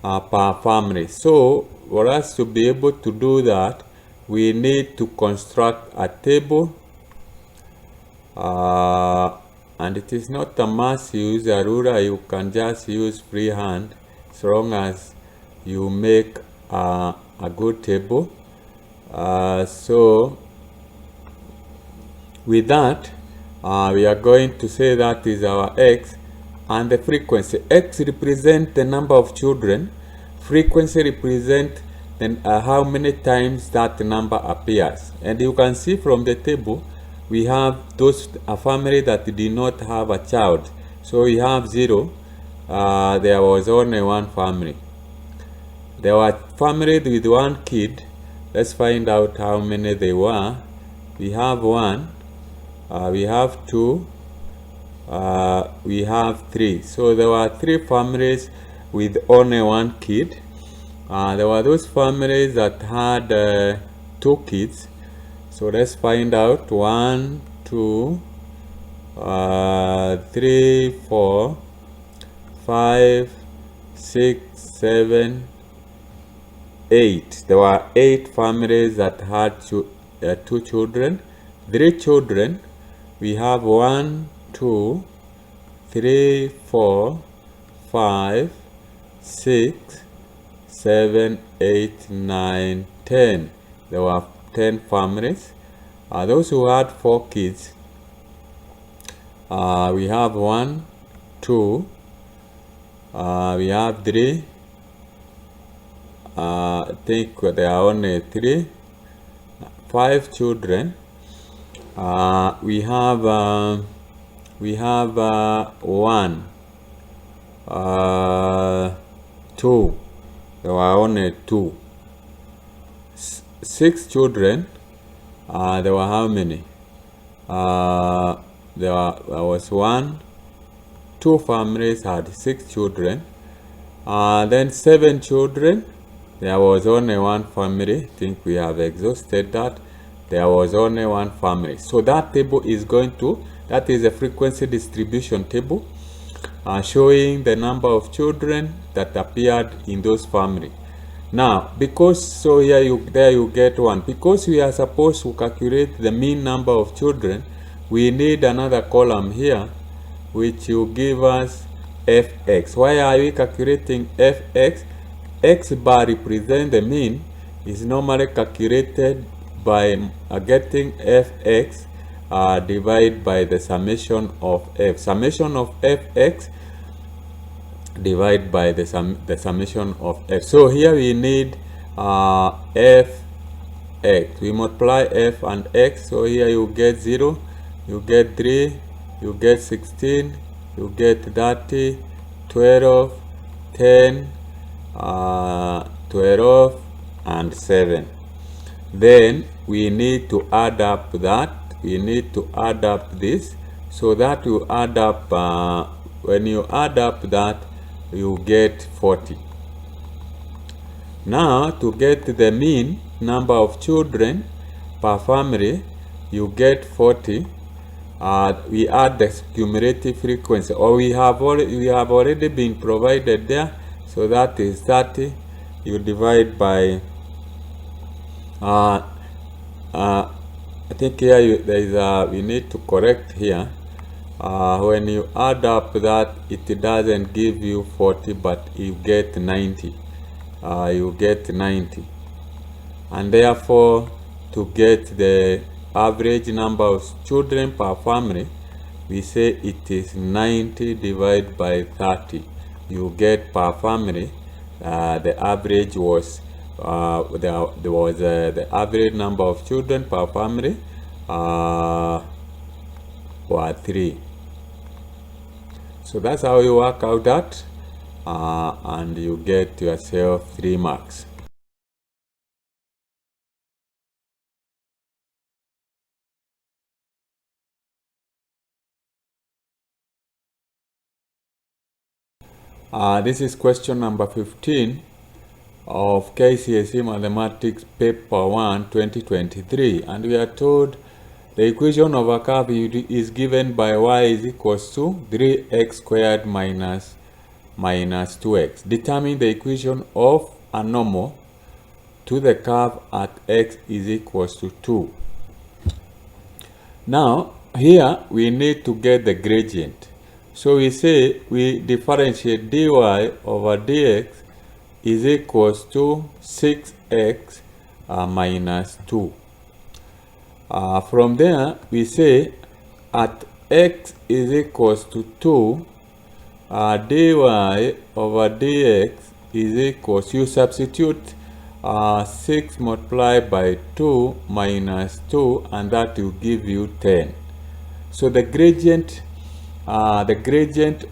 per family. So for us to be able to do that, we need to construct a table, and it is not a must use a ruler. You can just use freehand as long as you make a good table. So with that, we are going to say that is our x, and the frequency. X represents the number of children. Frequency represents how many times that number appears. And you can see from the table, we have a family that did not have a child. So we have 0. There was only one family. There were families with 1 kid. Let's find out how many they were. We have 1. We have 2, we have 3. So there were 3 families with only 1 kid. There were those families that had 2 kids. So let's find out. 1, 2, 3, 4, 5, 6, 7, 8. There were 8 families that had 2 children. 3 children. We have 1, 2, 3, 4, 5, 6, 7, 8, 9, 10. There were 10 families. Those who had 4 kids, we have 1, 2, we have 3. I think there are only 3. 5 children. We have 1, 2. There were only 2. 6 children. There were how many? There was 1. 2 families had 6 children. Then 7 children. There was only 1 family. I think we have exhausted that. There was only 1 family. So that table is that is a frequency distribution table showing the number of children that appeared in those families. Now, there you get 1. Because we are supposed to calculate the mean number of children, we need another column here, which will give us fx. Why are we calculating fx? X bar represents the mean, is normally calculated by getting fx divided by the summation of f. Summation of fx divided by the summation of f. So here we need fx. We multiply f and x. So here you get 0, you get 3, you get 16, you get 30, 12, 10, 12, and 7. Then we need to add up that. We need to add up this. So that you add up, when you add up that, you get 40. Now, to get the mean number of children per family, you get 40. We add the cumulative frequency, or we have already been provided there. So that is 30. You divide by I think here we need to correct here. when you add up that, it doesn't give you 40, but you get 90. You get 90. And therefore, to get the average number of children per family, we say it is 90 divided by 30. You get per family, the average was there was the average number of children per family were 3. So that's how you work out that, and you get yourself 3 marks. This is question number 15 of Kcse Mathematics Paper 1 2023, and we are told the equation of a curve is given by y is equals to 3x squared minus 2x. Determine the equation of a normal to the curve at x is equals to 2. Now, here we need to get the gradient. So we say we differentiate dy over dx is equals to 6x minus 2. From there, we say at x is equals to 2, dy over dx is equals, you substitute 6 multiplied by 2 minus 2, and that will give you 10. So the gradient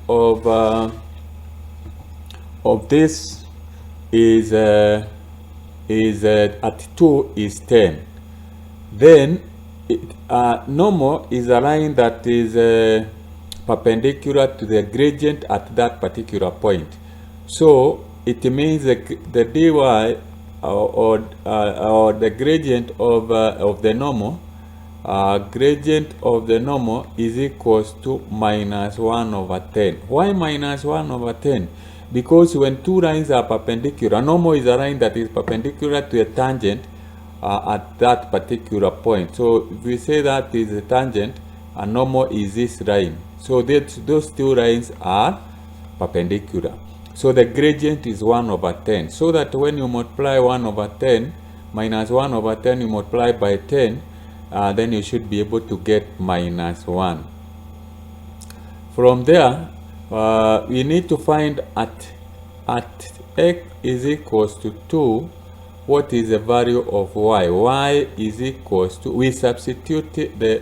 of this is at 2 is 10. Then normal is a line that is perpendicular to the gradient at that particular point. So it means the dy or the gradient of the normal, gradient of the normal is equals to minus 1 over 10. Why minus 1 over 10? Because when two lines are perpendicular, normal is a line that is perpendicular to a tangent at that particular point. So if we say that is a tangent, a normal is this line. So those two lines are perpendicular. So the gradient is 1 over 10. So that when you multiply 1 over 10 minus 1 over 10, you multiply by 10, then you should be able to get minus 1. From there, we need to find at x is equals to 2, what is the value of y? Y is equals to, we substitute the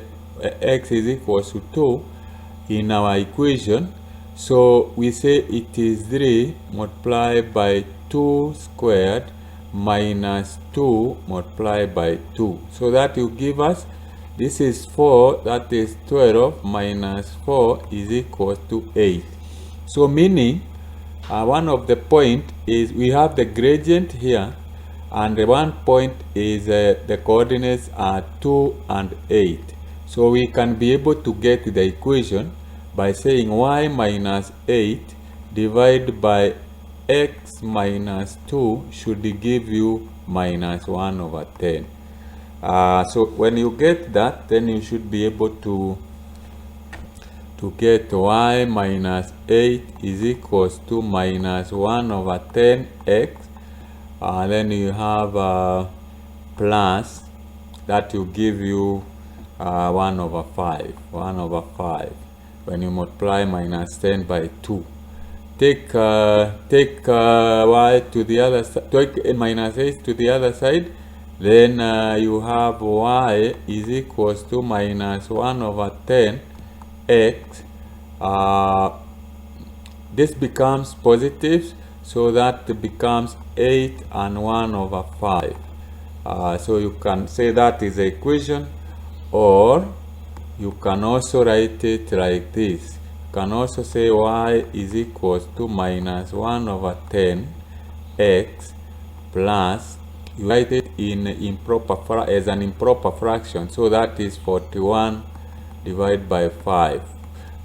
x is equals to 2 in our equation. So we say it is 3 multiplied by 2 squared minus 2 multiplied by 2. So that will give us, this is 4, that is 12 minus 4 is equal to 8. So meaning, one of the point is we have the gradient here, and the one point is the coordinates are 2 and 8. So we can be able to get the equation by saying y minus 8 divided by x minus 2 should give you minus 1 over 10. So when you get that, then you should be able to get y minus 8 is equals to minus 1 over 10x. Then you have plus, that will give you 1 over 5. 1 over 5 when you multiply minus 10 by 2. Take y to the other side, take minus 8 to the other side, then you have y is equals to minus 1 over 10 x. This becomes positive, so that becomes 8 and 1 over 5. So you can say that is the equation, or you can also write it like this. You can also say y is equals to minus 1 over 10 x plus, you write it in as an improper fraction, so that is 41 divided by 5.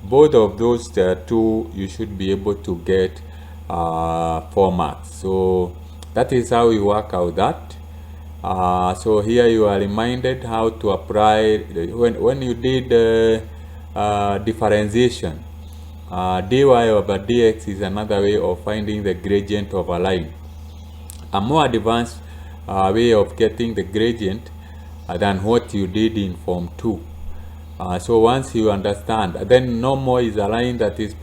Both of those two, you should be able to get 4 marks. So that is how we work out that. So here you are reminded how to apply when you did differentiation. Dy over dx is another way of finding the gradient of a line. A more advanced way of getting the gradient than what you did in Form 2. So once you understand, then normal is a line that is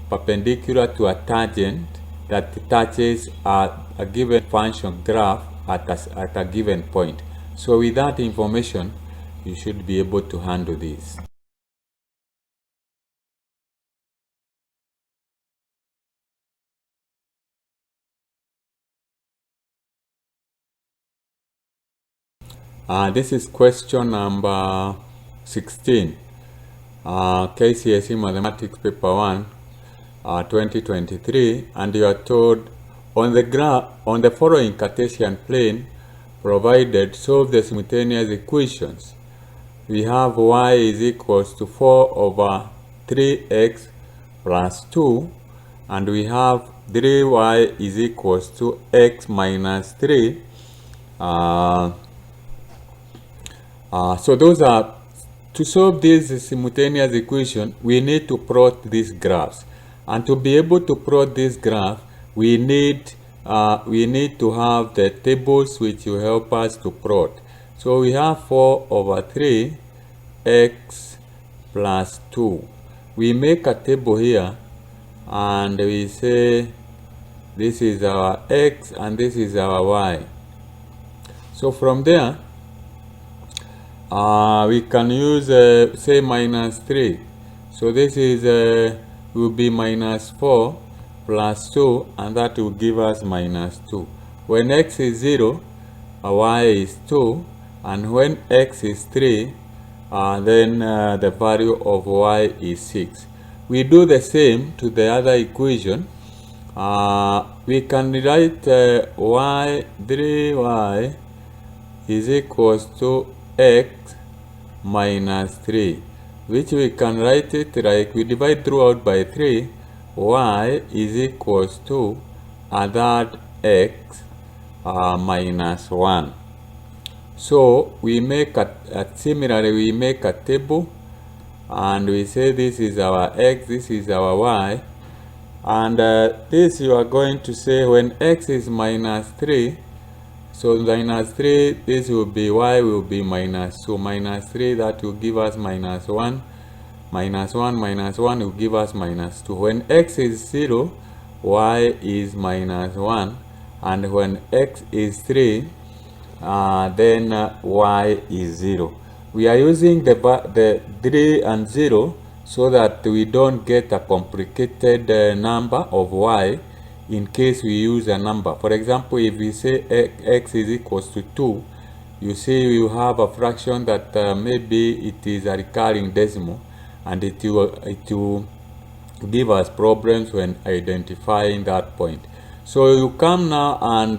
perpendicular to a tangent that touches a given function graph at a given point. So with that information, you should be able to handle this. This is question number 16. Kcse Mathematics Paper 1, 2023, and you are told on the following Cartesian plane provided, solve the simultaneous equations. We have y is equals to 4 over 3x plus 2, and we have 3y is equals to x minus 3. So those are, to solve this simultaneous equation, we need to plot these graphs. And to be able to plot this graph, we need to have the tables which will help us to plot. So we have 4 over 3 x plus 2. We make a table here and we say this is our x and this is our y. So from there, we can use say minus 3. So this is will be minus 4 plus 2, and that will give us minus 2. When x is 0, y is 2, and when x is 3, then the value of y is 6. We do the same to the other equation. We can write 3y is equals to x minus 3, which we can write it like we divide throughout by 3. Y is equals to that x minus 1. So we make similarly we make a table and we say this is our x, this is our y, and this you are going to say when x is minus 3. So minus 3, this will be y will be minus 2. Minus 3, that will give us minus 1. Minus 1 minus 1 will give us minus 2. When x is 0, y is minus 1. And when x is 3, then y is 0. We are using the 3 and 0 so that we don't get a complicated number of y in case we use a number. For example, if we say x is equals to 2, you see you have a fraction that maybe it is a recurring decimal, and it will give us problems when identifying that point. So you come now and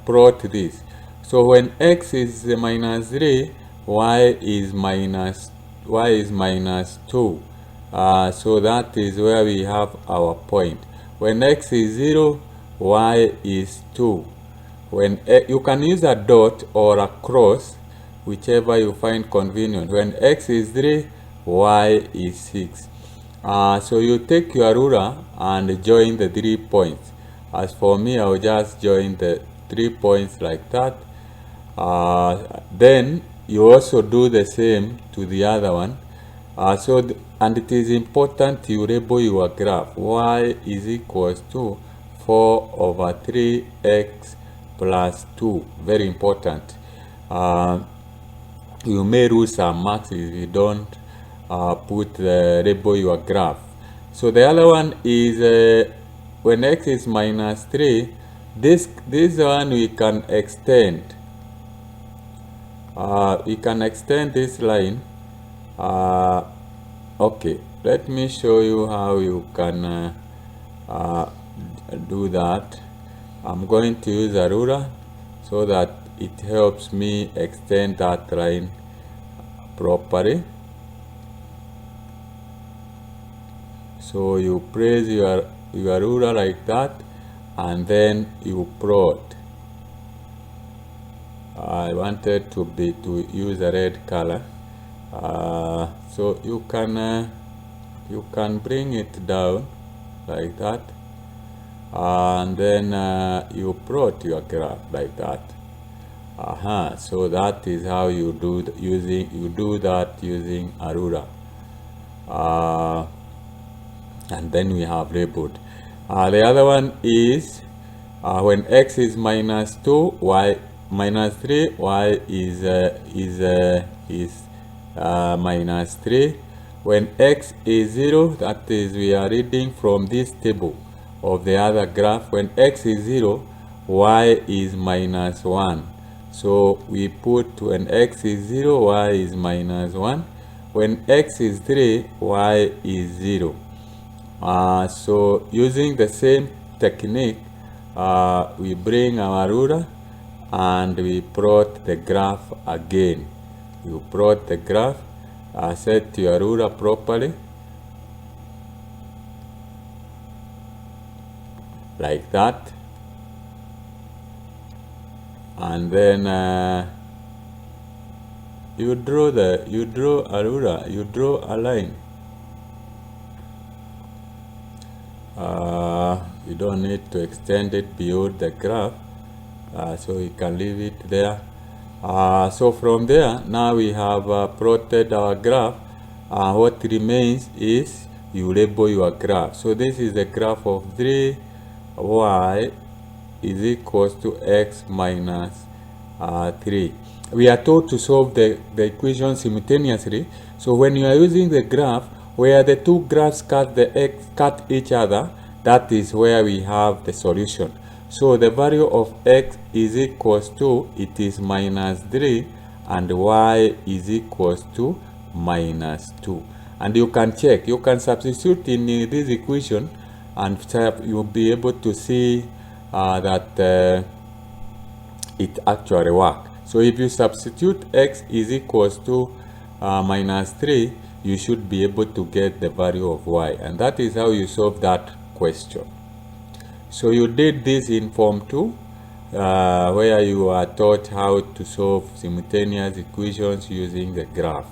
plot this. So when x is minus 3, y is minus 2. So that is where we have our point. When x is 0, y is 2. When you can use a dot or a cross, whichever you find convenient. When x is 3, y is 6. So you take your ruler and join the 3 points. As for me, I will just join the 3 points like that. Then you also do the same to the other one. And it is important you label your graph. Y is equals to 4 over 3x plus 2. Very important. You may lose some marks if you don't label your graph. So the other one is when x is minus 3, this one we can extend. We can extend this line. Okay, let me show you how you can do that. I'm going to use a ruler so that it helps me extend that line properly. So you place your ruler like that, and then you plot. I wanted to use a red color. So you can bring it down like that, and then you plot your graph like that. So that is how you do that using a ruler. And then we have labeled. The other one is when x is minus 2, y minus 3, y is minus 3. When x is 0, that is, we are reading from this table of the other graph. When x is 0, y is minus 1. So we put when x is 0, y is minus 1. When x is 3, y is 0. So using the same technique, we bring our ruler and we plot the graph again. You plot the graph, set your ruler properly like that, and then you draw a ruler, you draw a line. You don't need to extend it beyond the graph, so you can leave it there. So from there, now we have plotted our graph. What remains is you label your graph. So this is the graph of 3y is equals to x minus 3. We are told to solve the equation simultaneously. So when you are using the graph where the two graphs cut each other, that is where we have the solution. So the value of x is equals to, it is minus 3, and y is equals to minus 2. And you can check, you can substitute in this equation, and you'll be able to see that it actually works. So if you substitute x is equals to minus 3, you should be able to get the value of y. And that is how you solve that question. So you did this in Form 2, where you are taught how to solve simultaneous equations using the graph.